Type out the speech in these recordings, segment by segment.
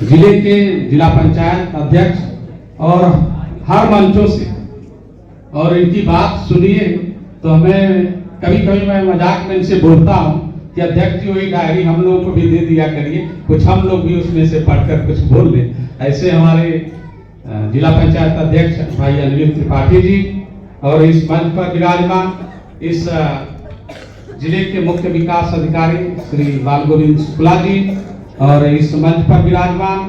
जिले के जिला पंचायत अध्यक्ष और हर मंचों से, और इनकी बात सुनिए तो हमें कभी कभी मैं मजाक में इनसे बोलता हूँ कि अध्यक्ष जी वही डायरी हम लोगों को भी दे दिया करिए, कुछ हम लोग भी उसमें से पढ़कर कुछ बोल लें। ऐसे हमारे जिला पंचायत अध्यक्ष भाई अनिल त्रिपाठी जी और इस मंच पर विराजमान इस जिले के मुख्य विकास अधिकारी श्री बाल गोविंद शुक्ला जी और इस मंच पर विराजमान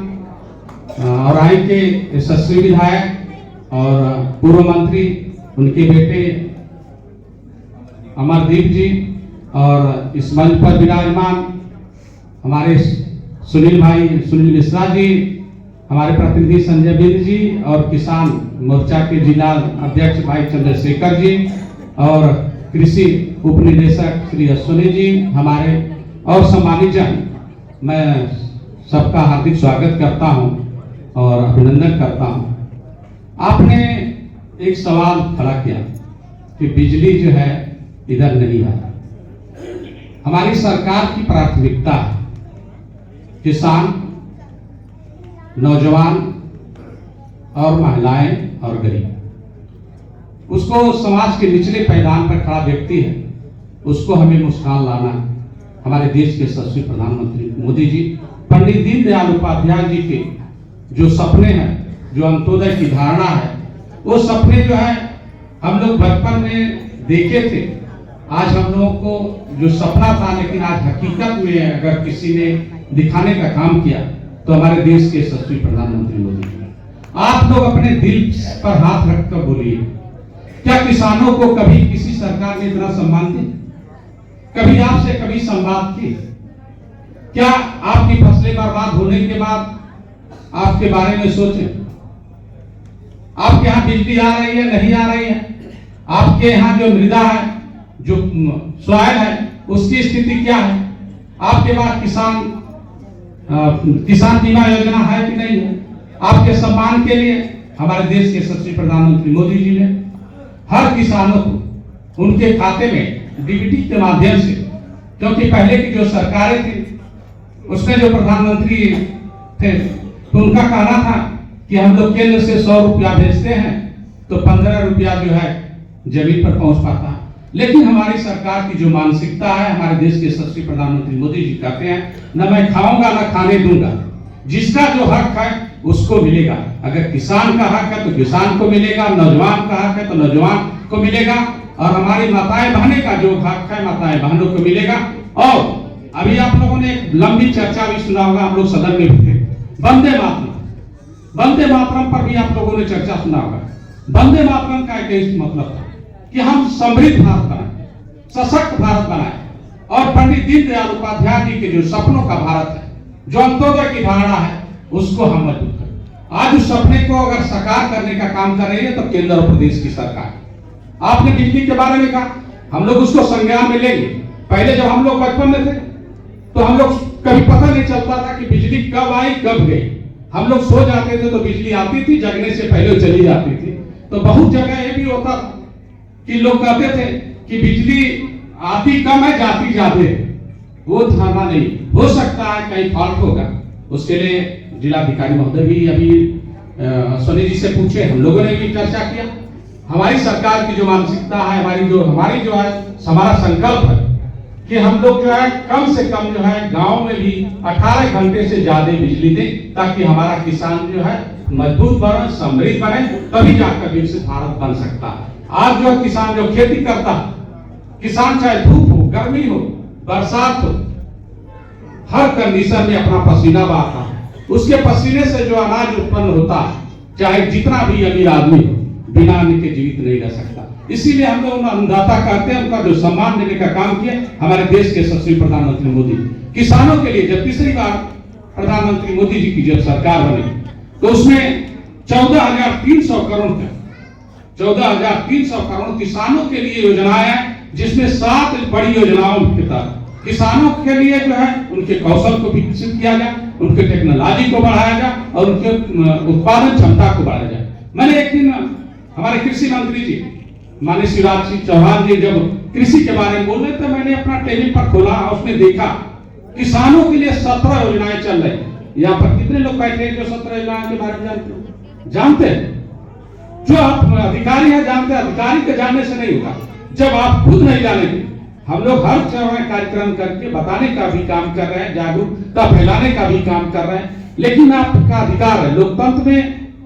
और आई के यशस्वी विधायक और पूर्व मंत्री उनके बेटे अमरदीप जी और इस मंच पर विराजमान हमारे सुनील मिश्रा जी, हमारे प्रतिनिधि संजय बिंद जी और किसान मोर्चा के जिला अध्यक्ष भाई चंद्रशेखर जी और कृषि उप निदेशक श्री अश्विनी जी, हमारे और सम्मानित जन, मैं सबका हार्दिक स्वागत करता हूं और अभिनंदन करता हूं। आपने एक सवाल खड़ा किया कि बिजली जो है इधर नहीं आ रहा। हमारी सरकार की प्राथमिकता है किसान, नौजवान और महिलाएं और गरीब। उसको समाज के निचले पैदान पर खड़ा व्यक्ति है, उसको हमें मुस्कान लाना है। हमारे देश के यशस्वी प्रधानमंत्री मोदी जी, पंडित दीनदयाल उपाध्याय जी के जो सपने हैं, जो अंत्योदय की धारणा है, वो सपने जो है हम लोग बचपन में देखे थे। आज हम लोगों को जो सपना था, लेकिन आज हकीकत में अगर किसी ने दिखाने का काम किया तो हमारे देश के यशस्वी प्रधानमंत्री मोदी जी। आप लोग अपने दिल पर हाथ रखकर बोलिए, क्या किसानों को कभी किसी सरकार ने इतना सम्मान दिया? कभी आपसे कभी संवाद की? क्या आपकी फसलें बर्बाद होने के बाद आपके बारे में सोचें? आपके यहाँ बिजली आ रही है, नहीं आ रही है? आपके यहाँ जो मृदा है, जो सॉइल है, उसकी स्थिति क्या है? आपके पास किसान बीमा योजना है कि नहीं है? आपके सम्मान के लिए हमारे देश के यशस्वी प्रधानमंत्री मोदी जी ने हर किसानों को उनके खाते में डीबीटी के माध्यम से, क्योंकि पहले की जो सरकारें थी उसमें जो प्रधानमंत्री थे तो उनका कहना था कि हम लोग केंद्र से 100 रुपया भेजते हैं तो 15 रुपया जो है जमीन पर पहुंच पाता है। लेकिन हमारी सरकार की जो मानसिकता है, हमारे देश के यशस्वी प्रधानमंत्री मोदी जी कहते हैं, न मैं खाऊंगा न खाने दूंगा, जिसका जो हक है उसको मिलेगा। अगर किसान का हक है तो किसान को मिलेगा, नौजवान का हक है तो नौजवान को मिलेगा, और हमारी माताएं बहनें का जो हक है माताएं बहनों को मिलेगा। और अभी आप लोगों ने एक लंबी चर्चा भी सुना होगा, हम लोग सदन में भी थे, वंदे मातरम पर भी आप लोगों ने चर्चा सुना होगा। वंदे मातरम का एक मतलब था कि हम समृद्ध भारत बनाए, सशक्त भारत बनाए, और पंडित दीनदयाल उपाध्याय जी के जो सपनों का भारत है, जो अंत्योदय की धारणा है, उसको हम मजबूत करें। आज उस सपने को अगर साकार करने का काम कर रही है तो केंद्र और प्रदेश की सरकार। आपने बिजली के बारे में कहा, हम लोग उसको संज्ञान में लेंगे। पहले जब हम लोग बचपन में थे तो हम लोग कभी पता नहीं चलता था कि बिजली कब आई कब गई। हम लोग सो जाते थे तो बिजली आती थी, जगने से पहले चली जाती थी। तो बहुत जगह ये भी होता था कि लोग कहते थे कि बिजली आती कम है जाती ज्यादा है। वो धारणा नहीं, हो सकता है कहीं फॉल्ट होगा, उसके लिए जिलाधिकारी महोदय भी अभी अश्विनी जी से पूछे, हम लोगों ने भी चर्चा किया। हमारी सरकार की जो मानसिकता है, हमारी जो है हमारा संकल्प है कि हम लोग जो है कम से कम जो है गांव में भी 18 घंटे से ज्यादा बिजली दें, ताकि हमारा किसान जो है मजबूत बने, समृद्ध बने, तभी जाकर विकसित भारत बन सकता है। आज जो किसान जो खेती करता है, किसान चाहे धूप हो, गर्मी हो, बरसात हो, हर कंडीशन में अपना पसीना बहाता है। उसके पसीने से जो अनाज उत्पन्न होता है, चाहे जितना भी अमीर आदमी हो, बिना अन्न के जीवित नहीं रह सकता। इसीलिए हम लोग अन्नदाता कहते हैं, उनका जो सम्मान देने का काम किया हमारे देश के यशस्वी प्रधानमंत्री मोदी। किसानों के लिए जब तीसरी बार प्रधानमंत्री मोदी जी की जब सरकार बनी तो उसमें 14,300 करोड़ का 14,300 करोड़ किसानों के लिए योजनाएं हैं, जिसमें 7 बड़ी योजनाओं के तहत किसानों के लिए जो है उनके कौशल को विकसित किया जाए, उनके टेक्नोलॉजी को बढ़ाया जाए और उनके उत्पादन क्षमता को बढ़ाया जाए। मैंने एक दिन हमारे कृषि मंत्री जी माननीय शिवराज सिंह चौहान जी जब कृषि के बारे में बोल रहे थे, मैंने अपना टेलीविजन पर खोला, उसमें देखा किसानों के लिए 17 योजनाएं चल रही। यहाँ पर कितने लोग बैठे हैं जो 17 योजनाओं के बारे में जानते हो? जानते हैं? जो आप अधिकारी हैं जानते हैं। अधिकारी के जानने से नहीं होगा, जब आप खुद नहीं जानेंगे। हम लोग हर जगह कार्यक्रम करके बताने का भी काम कर रहे हैं, जागरूकता फैलाने का भी काम कर रहे हैं, लेकिन आपका अधिकार है। लोकतंत्र में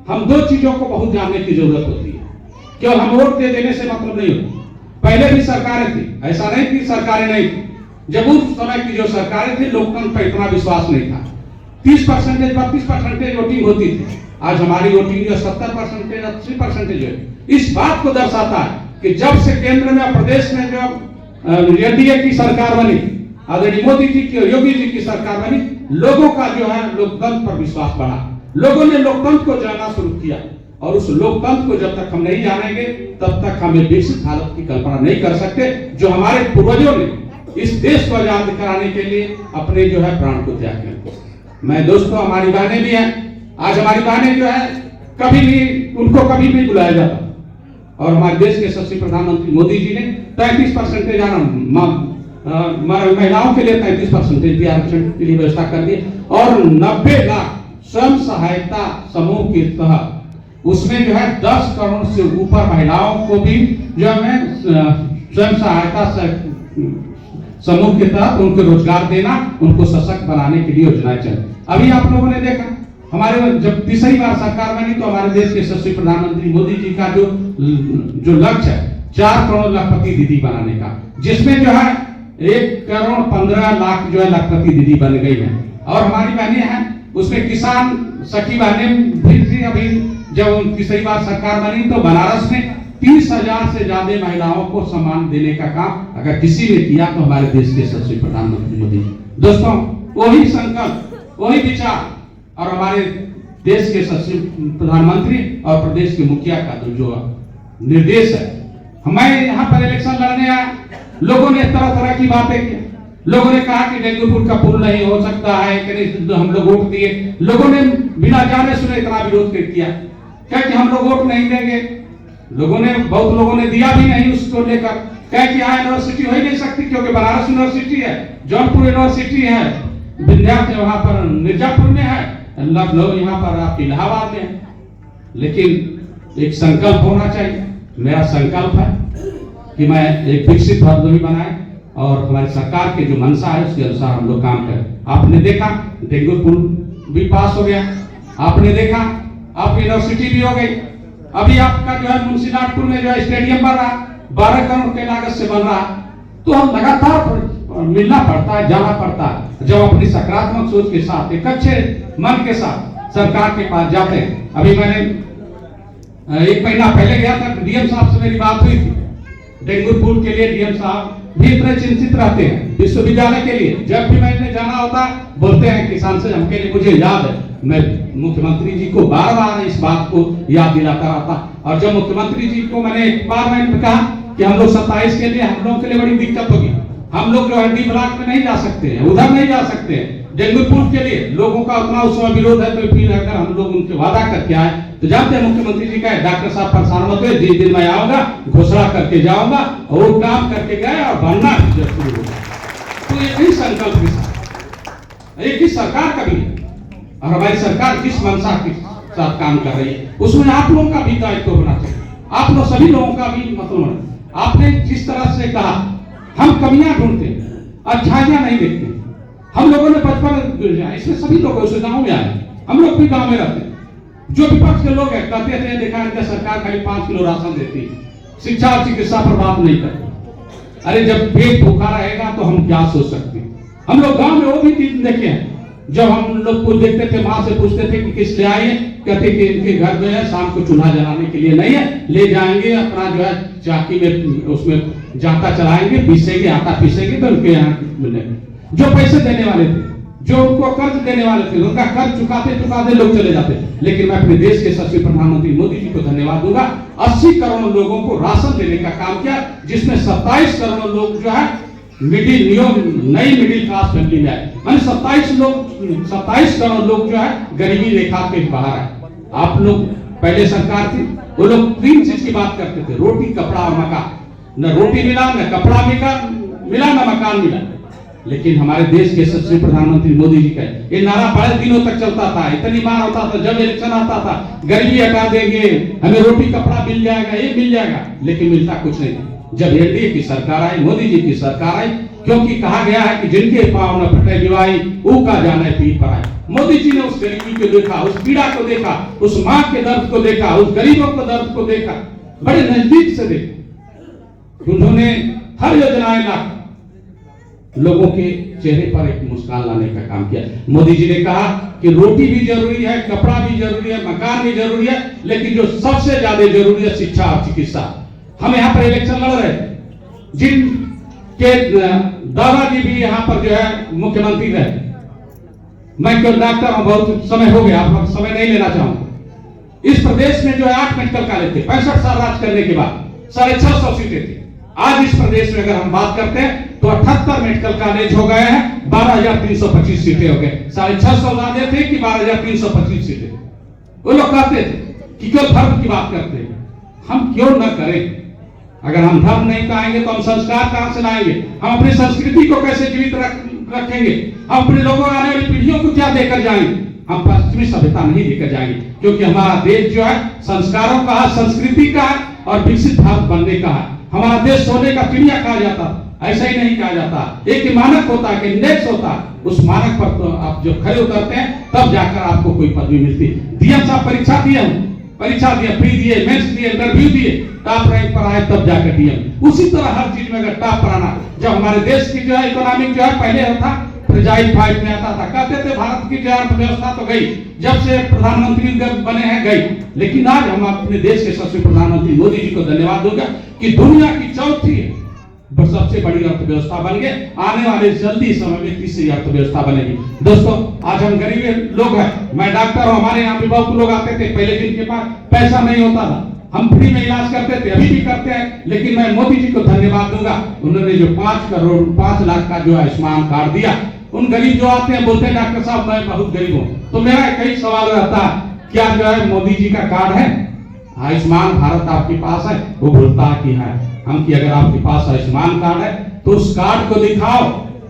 हम दो चीजों को बहुत जानने की जरूरत होती है। केवल हम वोट दे देने से मतलब नहीं होता। पहले भी सरकारें थी, ऐसा नहीं कि सरकारें नहीं थी। जब उस समय की जो सरकारें थी, लोकतंत्र पर इतना विश्वास नहीं था। 30% 32% वोटिंग होती थी। आज हमारी वोटिंग जो 70% 80% है। इस बात को दर्शाता है कि जब से केंद्र में प्रदेश में जो एनडीए की सरकार बनी, आदरणीय मोदी जी की, योगी जी की सरकार बनी, लोगों का जो है लोकतंत्र पर विश्वास बढ़ा। लोगों ने लोकतंत्र को जानना शुरू किया, और उस लोकतंत्र को जब तक हम नहीं जानेंगे तब तक हमें विकसित भारत की कल्पना नहीं कर सकते, जो हमारे पूर्वजों ने इस देश को आजाद कराने के लिए अपने जो है प्राण को त्याग किया। मैं दोस्तों, हमारी बहनें भी हैं। आज हमारी बहनें जो है कभी भी उनको कभी नहीं बुलाया जाता, और हमारे देश के यशस्वी प्रधानमंत्री मोदी जी ने 33% महिलाओं के लिए 33% आरक्षण की व्यवस्था कर दी, और 90 लाख स्वयं सहायता समूह के तहत उसमें जो है 10 करोड़ से ऊपर महिलाओं को भी जो है स्वयं सहायता समूह के तहत उनको रोजगार देना, उनको सशक्त बनाने के लिए योजनाएं चली। अभी आप लोगों ने देखा, हमारे जब तीसरी बार सरकार बनी तो हमारे देश के यशस्वी प्रधानमंत्री मोदी जी का जो लक्ष्य है 4 करोड़ लखपति दीदी बनाने का, जिसमें जो है 1 करोड़ 15 लाख जो है लखपति दीदी बन गई है। और हमारी बहनें हैं, उसमें किसान सखी बहनें भी थी। अभी जब तीसरी बार सरकार बनी तो बनारस में 30,000 से ज्यादा महिलाओं को सम्मान देने का काम अगर किसी ने किया तो हमारे देश के यशस्वी प्रधानमंत्री मोदी जी। दोस्तों, वही संकल्प, वही विचार और हमारे देश के यशस्वी प्रधानमंत्री और प्रदेश के मुखिया का जो निर्देश है। हमें यहाँ पर इलेक्शन लड़ने आया, लोगों ने तरह तरह की बातें की। लोगों ने कहा कि डेंगूपुर का पुल नहीं हो सकता है, कि हम लोग वोट दिए। लोगों ने बिना जाने सुने इतना विरोध किया, क्या कि हम लोग वोट नहीं देंगे। बहुत लोगों ने दिया भी नहीं उसको लेकर, क्या कि यहाँ यूनिवर्सिटी हो ही नहीं सकती, क्योंकि बनारस यूनिवर्सिटी है, जौनपुर यूनिवर्सिटी है, विंध्याचल वहां पर मिर्जापुर में है, लखनऊ यहाँ पर आप इलाहाबाद में है। लेकिन एक संकल्प होना चाहिए। मेरा संकल्प है कि मैं एक विकसित भारत भी बनाए, और हमारी सरकार के जो मंशा है उसके अनुसार हम लोग काम करें। आपने देखा डेंगू पुल भी पास हो गया, आपने देखा आपकी यूनिवर्सिटी भी हो गई। अभी आपका जो है मुंशीनाथपुर में जो है स्टेडियम बन रहा, 12 करोड़ के लागत से बन रहा। तो हम लगातार मिलना पड़ता है, जाना पड़ता है। जब अपनी सकारात्मक सोच के साथ, एक अच्छे मन के साथ सरकार के पास जाते हैं। अभी मैंने 1 महीना पहले गया था, डीएम साहब से मेरी बात हुई थी। डेंगू पुल के लिए डीएम साहब भी इतने चिंतित रहते हैं विश्वविद्यालय के लिए। जब भी मैंने जाना होता बोलते हैं किसान से हमके लिए। मुझे याद है, मैं मुख्यमंत्री जी को बार बार इस बात को याद दिलाता रहता। और जब मुख्यमंत्री जी को मैंने एक बार मैंने कहा कि हम लोग 27 के लिए हम लोगों के लिए बड़ी दिक्कत होगी, हम लोग जो हड्डी ब्लॉक में नहीं जा सकते हैं, उधर नहीं जा सकते हैं। डेंगू पुल के लिए लोगों का उतना उस समय विरोध है, तो फिर अगर हम लोग उनके वादा करके आए तो जानते हैं मुख्यमंत्री जी का डॉक्टर साहब परेशान होते, जिस दिन मैं आऊंगा घोषणा करके जाऊंगा, और वो काम करके गए और बनना भी शुरू होगा। तो ये भी संकल्प के साथ एक ही सरकार का भी है, और हमारी सरकार किस मंशा के साथ काम कर रही है उसमें आप लोगों का भी दायित्व होना चाहिए। आप लोग सभी लोगों का भी मतलब, आपने जिस तरह से कहा हम कमियां ढूंढते हैं, अच्छाइयां नहीं देखते। हम लोगों ने बचपन, इसमें सभी लोग गाँव में आए, हम लोग भी गाँव में रहते हैं। जो विपक्ष के लोग हैं कहते थे देखा है सरकार खाली 5 किलो राशन देती है, शिक्षा और चिकित्सा पर बात नहीं करती। अरे जब पेट भूखा रहेगा तो हम क्या सोच सकते हैं। हम लोग गांव में वो भी चीज देखे हैं, जब हम लोग को देखते थे, माँ से पूछते थे कि किस ले आए हैं, कहते कि इनके घर में है, शाम को चूल्हा जलाने के लिए नहीं है, ले जाएंगे अपना जो है चाकी में उसमें जाता चलाएंगे, पीसेंगे, आटा पीसेंगे तो उनके यहाँ मिलेंगे। जो पैसे देने वाले थे, जो उनको कर्ज देने वाले थे, उनका कर्ज चुकाते चुकाते लोग चले जाते। लेकिन मैं अपने देश के यशस्वी प्रधानमंत्री मोदी जी को धन्यवाद दूंगा। 80 करोड़ लोगों को राशन देने का काम किया, जिसमें 27 करोड़ लोग जो है नई मिडिल क्लास फैमिली में आए। मैंने 27 करोड़ लोग जो है गरीबी रेखा के बाहर आए। आप लोग पहले सरकार थी, वो लोग 3 चीज की बात करते थे, रोटी, कपड़ा और मकान। न रोटी मिला, न कपड़ा मिला, न मकान मिला। लेकिन हमारे देश के यशस्वी प्रधानमंत्री मोदी जी का ये नारा बड़े दिनों तक चलता था, इतनी मार होता था, जब इलेक्शन आता था गरीबी हटा देंगे, हमें रोटी कपड़ा मिल जाएगा, ये मिल जाएगा, लेकिन मिलता कुछ नहीं। जब एनडीए की सरकार आई, मोदी जी की सरकार आई, क्योंकि कहा गया है कि जिनके पांव न फटे विवाही ऊ का जाने पीठ पर आए। मोदी जी ने उस गरीबी को देखा, उस पीड़ा को देखा, उस मां के दर्द को देखा, उस गरीबों के दर्द को देखा, बड़े नजदीक से देखा। उन्होंने हर योजनाएं लाकर लोगों के चेहरे पर एक मुस्कान लाने का काम किया। मोदी जी ने कहा कि रोटी भी जरूरी है, कपड़ा भी जरूरी है, मकान भी जरूरी है, लेकिन जो सबसे ज्यादा जरूरी है शिक्षा और चिकित्सा। हम यहाँ पर इलेक्शन लड़ रहे थे, जिनके दादाजी भी यहाँ पर जो है मुख्यमंत्री रहे। मैं क्यों डॉक्टर हूं, बहुत समय हो गया, आप समय नहीं लेना चाहूंगा। इस प्रदेश में जो है 8 मेडिकल कॉलेज थे 65 साल राज करने के बाद, 650 सीटें थी। आज इस प्रदेश में अगर हम बात करते हैं तो 78 मेडिकल कॉलेज हो गए हैं, 12,325 सीटें हो गए। 650 ज्यादा थे कि 12,325 सीटें। वो लोग कहते थे कि क्यों धर्म की बात करते हैं, हम क्यों न करें। अगर हम धर्म नहीं पाएंगे तो हम संस्कार कहां से लाएंगे, हम अपनी संस्कृति को कैसे जीवित रखेंगे, हम अपने लोगों आने वाली पीढ़ियों को क्या देकर जाएंगे। हम पश्चिमी सभ्यता नहीं लेकर जाएंगे, क्योंकि हमारा देश जो है संस्कारों का है, संस्कृति का है और विकसित भारत बनने का है। हमारा देश सोने का चिड़िया कहा जाता, ऐसा ही नहीं कहा जाता। एक मानक होता है, इंडेक्स होता है, उस मानक पर तो आप जब खड़े उतरते हैं तब जाकर आपको कोई पदवी मिलती। डीएम साहब परीक्षा दिए, प्री दिए, मेंस दिए, इंटरव्यू दिए, टॉप रैंक पर आए तब जाकर डीएम। उसी तरह हर चीज में अगर टॉप पर आना, जब हमारे देश की जो है इकोनॉमिक जो है पहले था फ्रेजाइल 5 में आता था, कहते थे भारत की जो अर्थव्यवस्था तो गई, जब से प्रधानमंत्री बने हैं गई। लेकिन आज हम अपने देश के यशस्वी प्रधानमंत्री मोदी जी को धन्यवाद दूंगा कि दुनिया की चौथी सबसे बड़ी अर्थव्यवस्था बन गए। आने वाले जल्दी समय में तीसरी अर्थव्यवस्था बनेगी। दोस्तों, आज हम गरीब लोग हैं, मैं डॉक्टर हूं, हमारे यहाँ भी बहुत लोग आते थे, पहले जिनके पास पैसा नहीं होता था, हम फ्री में इलाज करते थे, अभी भी करते हैं। लेकिन मैं मोदी जी को धन्यवाद दूंगा, उन्होंने जो 5 लाख का जो आयुष्मान कार्ड दिया। उन गरीब जो आते हैं बोलते हैं डॉक्टर साहब मैं बहुत गरीब हूँ, तो मेरा कई सवाल रहता है, क्या जो है मोदी जी का कार्ड है, आयुष्मान भारत आपके पास है? वो बोलता है कि है। हम कि अगर आपके पास आयुष्मान कार्ड है तो उस कार्ड को दिखाओ,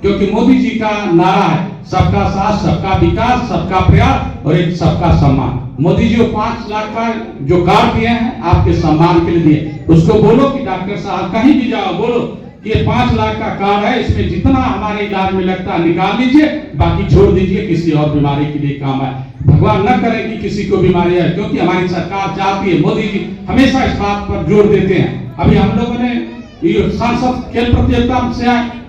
क्योंकि मोदी जी का नारा है सबका साथ, सबका विकास, सबका प्रयास और एक सबका सम्मान। मोदी जी को 5 लाख का जो कार्ड दिए हैं आपके सम्मान के लिए दिए। उसको बोलो कि डॉक्टर साहब कहीं भी जाओ बोलो कि ये 5 लाख का कार्ड है, इसमें जितना हमारे इलाज में लगता है निकाल लीजिए, बाकी छोड़ दीजिए, किसी और बीमारी के लिए काम है। भगवान न करे कि किसी को बीमारी है, क्योंकि हमारी सरकार चाहती है, मोदी जी हमेशा इस बात पर जोर देते हैं। अभी हम लोगों ने सांसद खेल प्रतियोगिता से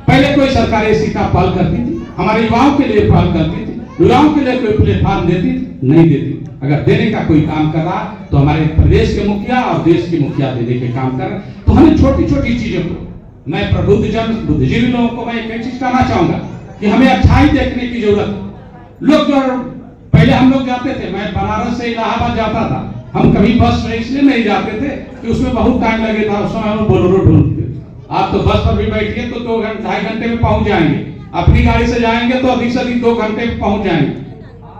पहले कोई सरकार ऐसी का पहल करती थी, हमारे युवाओं के लिए पहल करती थी, युवाओं के लिए कोई प्लेटफॉर्म देती थी? नहीं देती। अगर देने का कोई काम कर रहा तो हमारे प्रदेश के मुखिया और देश के मुखिया देने के काम कर रहे। तो हमें छोटी छोटी चीजों को, मैं प्रबुद्ध जन बुद्धिजीवी लोगों को मैं एक चीज कहना चाहूंगा कि हमें अच्छाई देखने की जरूरत है। लोग जो पहले हम लोग जाते थे, मैं बनारस से इलाहाबाद जाता था, हम कभी बस में इसलिए नहीं जाते थे कि उसमें बहुत टाइम लगे था, उस समय हम बोलेरो ढूंढते। आप तो बस पर भी बैठिए तो 2-2.5 घंटे में पहुंच जाएंगे, अपनी गाड़ी से जाएंगे तो अधिक से अधिक 2 घंटे में पहुंच जाएंगे।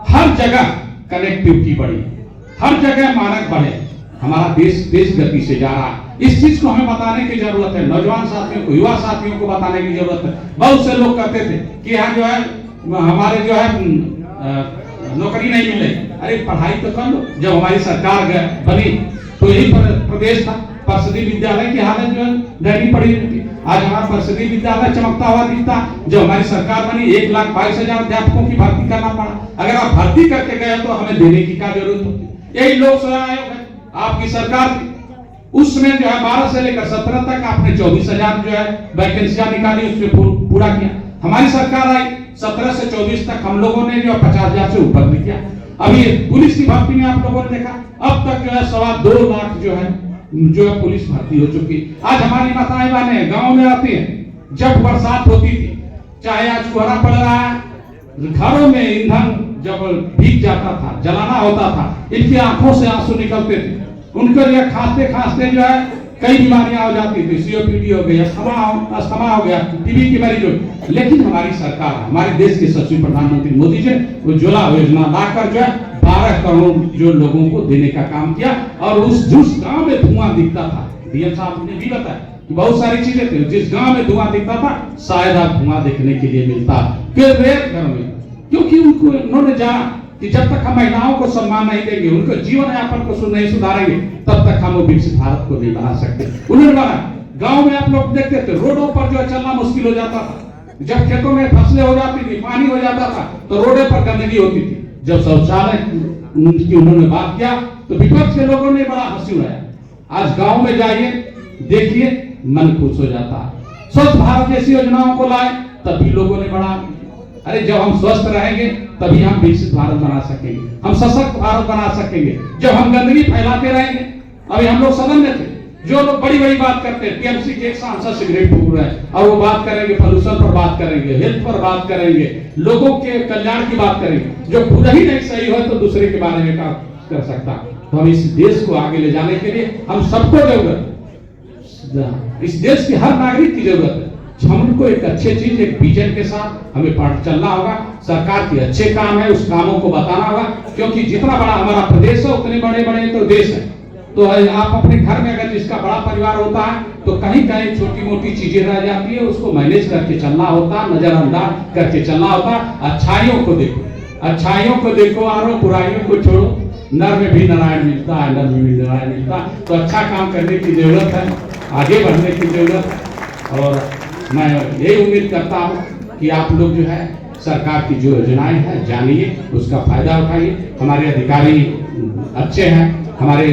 हर जगह कनेक्टिविटी बढ़ी, हर जगह मानक बढ़े, हमारा देश तेज गति से जा रहा है। इस चीज को हमें बताने की जरूरत है, नौजवान साथियों को, युवा साथियों को बताने की जरूरत है। बहुत से लोग कहते थे कि यहाँ जो है हमारे जो है नौकरी नहीं मिले। अरे पढ़ाई तो कर लो। जब हमारी सरकार बनी तो यही प्रदेश था, परिषदीय विद्यालय की हालत जो है दैनी पड़ी रहती। आज हमारा परिषदीय विद्यालय चमकता हुआ दिखता। जब हमारी सरकार बनी 1,22,000 अध्यापकों की भर्ती करना पड़ा। अगर आप भर्ती करके गए तो हमें देने की क्या जरूरत होती? यही लोक सेवा आयोग है, आपकी सरकार थी, उसमें जो है 12 से लेकर 17 तक आपने 24,000 जो है वैकेंसियां निकाली, उसमें पूरा किया। हमारी सरकार आई 17 से 24 तक हम लोगों ने जो 50,000 से ऊपर भी किया। अभी पुलिस की भर्ती में आप लोगों ने देखा, अब तक जो है 2.25 लाख जो है पुलिस भर्ती हो चुकी। आज हमारी माताएं बहनें गांव में रहती हैं, जब बरसात होती थी, चाहे आज कोहरा पड़ रहा है, घरों में ईंधन जब भीग जाता था, जलाना होता था, इनकी आंखों से आंसू निकलते थे। उनके लिए खांसते खांसते जो है कई बीमारियां हो जाती थी, सीओपीडी हो गई, अस्थमा हो गया, टीबी की मरीज हो। लेकिन हमारी सरकार, हमारे देश के यशस्वी प्रधानमंत्री मोदी जी उज्ज्वला योजना लाकर जो है 12 करोड़ जो लोगों को देने का काम किया। और उस जिस गांव में धुआं दिखता था, डीएम साहब ने भी बताया बहुत सारी चीजें थी। जिस गांव में धुआं दिखता था शायद आप धुआं देखने के लिए मिलता फिर रेत घर में, क्योंकि उन्होंने जाना कि जब तक हम महिलाओं को सम्मान नहीं देंगे, उनके जीवन यापन को नहीं सुधारेंगे, तब तक हम वो विकसित भारत को नहीं बना सकते। उन्होंने बना। गांव में आप लोग देखते थे रोडों पर जो चलना मुश्किल हो जाता था, जब खेतों में फसलें हो जाती थी, पानी हो जाता था, तो रोडे पर गंदगी होती थी। जब शौचालय की उन्होंने बात किया तो विपक्ष के लोगों ने बड़ा हंसी उड़ाया। आज गांव में जाइए, देखिए, मन खुश हो जाता है। स्वच्छ भारत जैसी योजनाओं को लाए, तभी लोगों ने बड़ा, अरे जब हम स्वस्थ रहेंगे तभी हम विकसित भारत बना सकेंगे, हम सशक्त भारत बना सकेंगे। जब हम गंदगी फैलाते रहेंगे, अभी हम लोग सदन में थे, जो लोग बड़ी बड़ी बात करते हैं, टीएमसी के एक सांसद सिगरेट फूक रहे हैं और वो बात करेंगे पोल्यूशन पर, बात करेंगे हेल्थ पर, बात करेंगे लोगों के कल्याण की बात करेंगे, जो खुद ही नहीं सही हो तो दूसरे के बारे में क्या कर सकता। तो हम इस देश को आगे ले जाने के लिए हम सबको जरूरत, इस देश के हर नागरिक की जरूरत है। हमको एक अच्छी चीज, एक विजन के साथ हमें चलना होगा। सरकार के अच्छे काम है, उस कामों को बताना होगा, क्योंकि जितना बड़ा हमारा प्रदेश है उतने बड़े बड़े तो देश है। तो आप अपने घर में अगर जिसका बड़ा परिवार होता है तो कहीं कहीं छोटी मोटी चीजें रह जाती है, उसको मैनेज करके चलना होता, नजरअंदाज करके चलना होता। अच्छाइयों को देखो, अच्छाइयों को देखो और बुराइयों को छोड़ो। नर में भी नारायण मिलता है, नर में भी नारायण मिलता है। तो अच्छा काम करने की जरूरत है, आगे बढ़ने की जरूरत है। और मैं यही उम्मीद करता हूँ कि आप लोग जो है सरकार की जो योजनाएं हैं जानिए, उसका फायदा उठाइए। हमारे अधिकारी अच्छे हैं, हमारे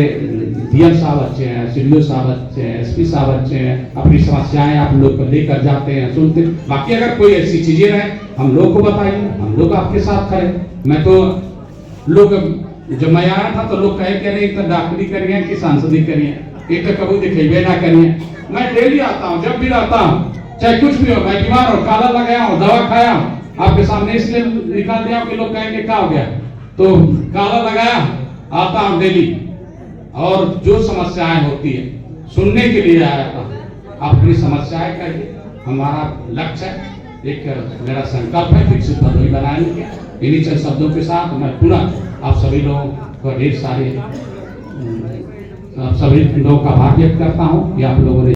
डीएम साहब अच्छे हैं, सीडीओ साहब अच्छे हैं, एसपी साहब अच्छे हैं, अपनी समस्याएं आप लोग को लेकर जाते हैं, सुनते। बाकी अगर कोई ऐसी चीजें रहे हम लोग को बताइए, हम लोग आपके साथ खड़े। मैं तो लोग जब मैं आया था तो लोग कहे कि नहीं तो डॉक्टरी करिए कि सांसदी करिए, एक तो कबू दिखेबे ना करिए। मैं डेली आता हूँ, जब भी रहता हूँ, चाहे कुछ भी हो, मैं बीमार हो, काला लगाया हूँ, दवा खाया हूँ, आपके सामने इसलिए निकाल दिया कि लोग कहेंगे क्या हो गया, तो काला लगाया, आता हूँ डेली। और जो समस्याएं होती है सुनने के लिए आया था, अपनी समस्याएं कहिए। हमारा लक्ष्य है, एक मेरा संकल्प है विकसित भदोही बनाने का। इन्हीं चंद शब्दों के साथ मैं पुनः आप सभी लोगों को ढेर सारे, आप सभी लोगों का आभार व्यक्त करता हूँ कि आप लोगों ने